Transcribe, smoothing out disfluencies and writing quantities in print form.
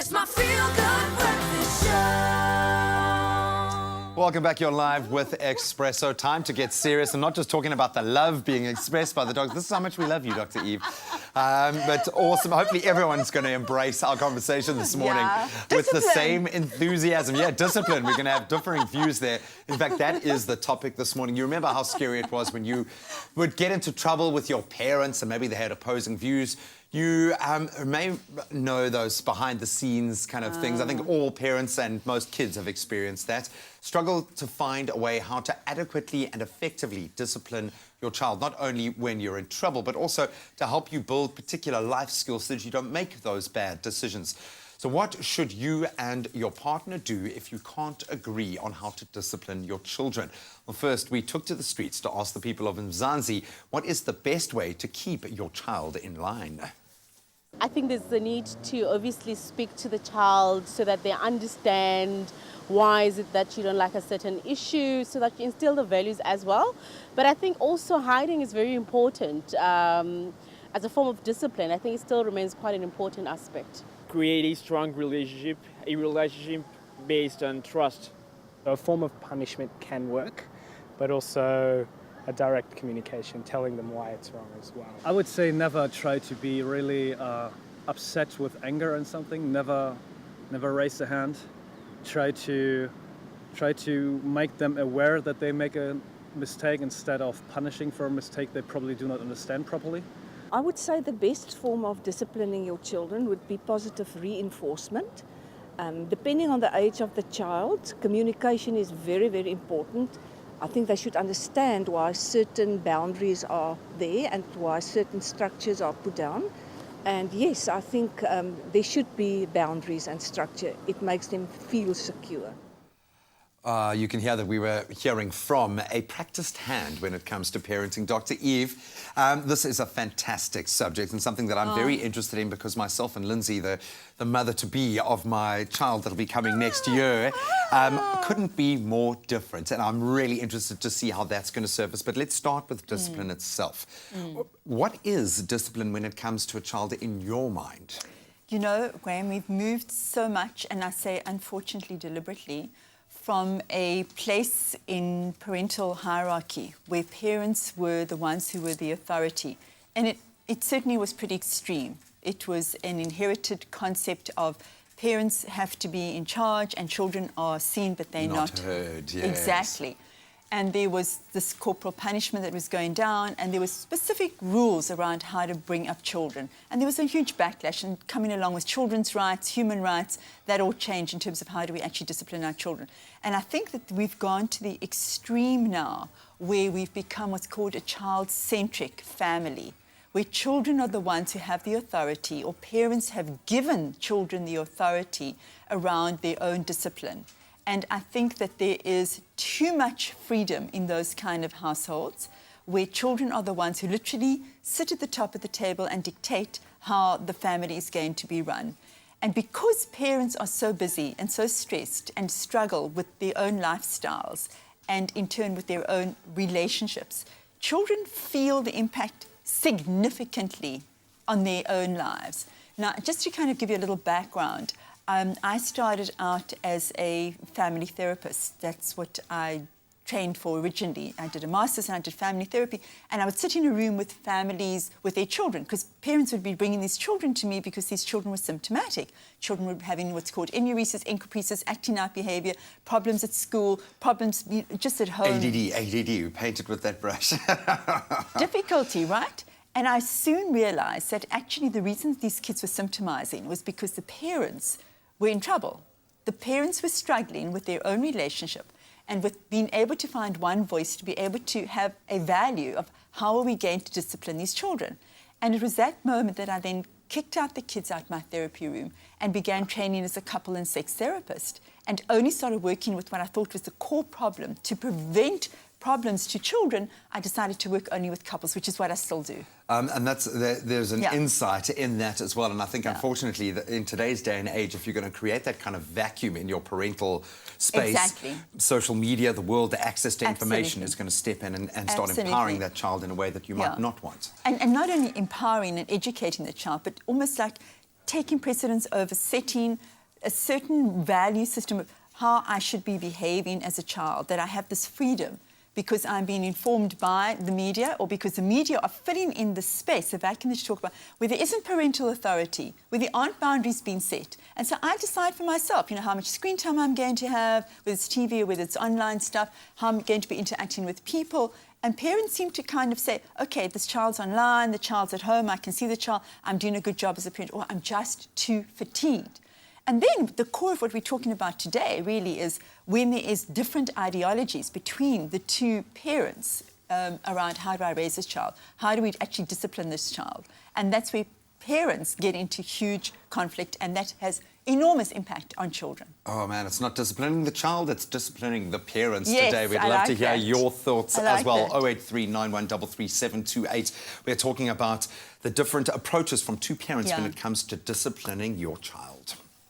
It's my feel-good breakfast show. Welcome back. You're live with Expresso. Time to get serious and not just talking about the love being expressed by the dogs. This is how much we love you, Dr. Eve. But awesome. Hopefully everyone's going to embrace our conversation this morning with the same enthusiasm. Yeah, discipline. We're going to have differing views there. In fact, that is the topic this morning. You remember how scary it was when you would get into trouble with your parents and maybe they had opposing views. You may know those behind-the-scenes kind of things. I think all parents and most kids have experienced that. Struggle to find a way how to adequately and effectively discipline your child, not only when you're in trouble, but also to help you build particular life skills so that you don't make those bad decisions. So what should you and your partner do if you can't agree on how to discipline your children? Well, first, we took to the streets to ask the people of Mzansi, what is the best way to keep your child in line? I think there's the need to obviously speak to the child so that they understand why is it that you don't like a certain issue, so that you instill the values as well. But I think also hiding is very important as a form of discipline. I think it still remains quite an important aspect. Create a strong relationship, a relationship based on trust. A form of punishment can work, but also a direct communication, telling them why it's wrong as well. I would say never try to be really upset with anger and something. Never raise the hand. Try to make them aware that they make a mistake instead of punishing for a mistake they probably do not understand properly. I would say the best form of disciplining your children would be positive reinforcement. Depending on the age of the child, communication is very, very important. I think they should understand why certain boundaries are there and why certain structures are put down. And yes, I think there should be boundaries and structure. It makes them feel secure. You can hear that we were hearing from a practiced hand when it comes to parenting, Dr. Eve. This is a fantastic subject and something that I'm very interested in because myself and Lindsay, the mother-to-be of my child that'll be coming next year, couldn't be more different. And I'm really interested to see how that's going to surface. But let's start with discipline itself. What is discipline when it comes to a child in your mind? You know, Graham, we've moved so much, and I say unfortunately deliberately, from a place in parental hierarchy where parents were the ones who were the authority. And it certainly was pretty extreme. It was an inherited concept of parents have to be in charge and children are seen but they're not heard. Yes. Exactly. And there was this corporal punishment that was going down, and there were specific rules around how to bring up children. And there was a huge backlash, and coming along with children's rights, human rights, that all changed in terms of how do we actually discipline our children. And I think that we've gone to the extreme now where we've become what's called a child-centric family, where children are the ones who have the authority, or parents have given children the authority around their own discipline. And I think that there is too much freedom in those kind of households where children are the ones who literally sit at the top of the table and dictate how the family is going to be run. And because parents are so busy and so stressed and struggle with their own lifestyles and in turn with their own relationships, children feel the impact significantly on their own lives. Now, just to kind of give you a little background, I started out as a family therapist. That's what I trained for originally. I did a master's and I did family therapy, and I would sit in a room with families with their children, because parents would be bringing these children to me because these children were symptomatic. Children were having what's called enuresis, encopresis, acting out behaviour, problems at school, problems just at home. ADD, you painted with that brush. Difficulty, right? And I soon realised that actually the reason these kids were symptomizing was because the parents were in trouble. The parents were struggling with their own relationship and with being able to find one voice to be able to have a value of how are we going to discipline these children. And it was that moment that I then kicked out the kids out my therapy room and began training as a couple and sex therapist, and only started working with what I thought was the core problem to prevent problems to children. I decided to work only with couples, which is what I still do. And there's an insight in that as well. And I think, unfortunately, that in today's day and age, if you're going to create that kind of vacuum in your parental space, social media, the world, the access to information is going to step in and start empowering that child in a way that you might not want. And not only empowering and educating the child, but almost like taking precedence over setting a certain value system of how I should be behaving as a child, that I have this freedom because I'm being informed by the media or because the media are filling in the space, the vacuum that you talk about, where there isn't parental authority, where there aren't boundaries being set. And so I decide for myself, how much screen time I'm going to have, whether it's TV or whether it's online stuff, how I'm going to be interacting with people. And parents seem to kind of say, okay, this child's online, the child's at home, I can see the child, I'm doing a good job as a parent, or I'm just too fatigued. And then the core of what we're talking about today really is when there is different ideologies between the two parents around how do I raise this child? How do we actually discipline this child? And that's where parents get into huge conflict, and that has enormous impact on children. Oh man, it's not disciplining the child, it's disciplining the parents Yes, today. We'd I love like to hear that. your thoughts I like as well. that. 08391333728. We're talking about the different approaches from two parents when Yeah. it comes to disciplining your child.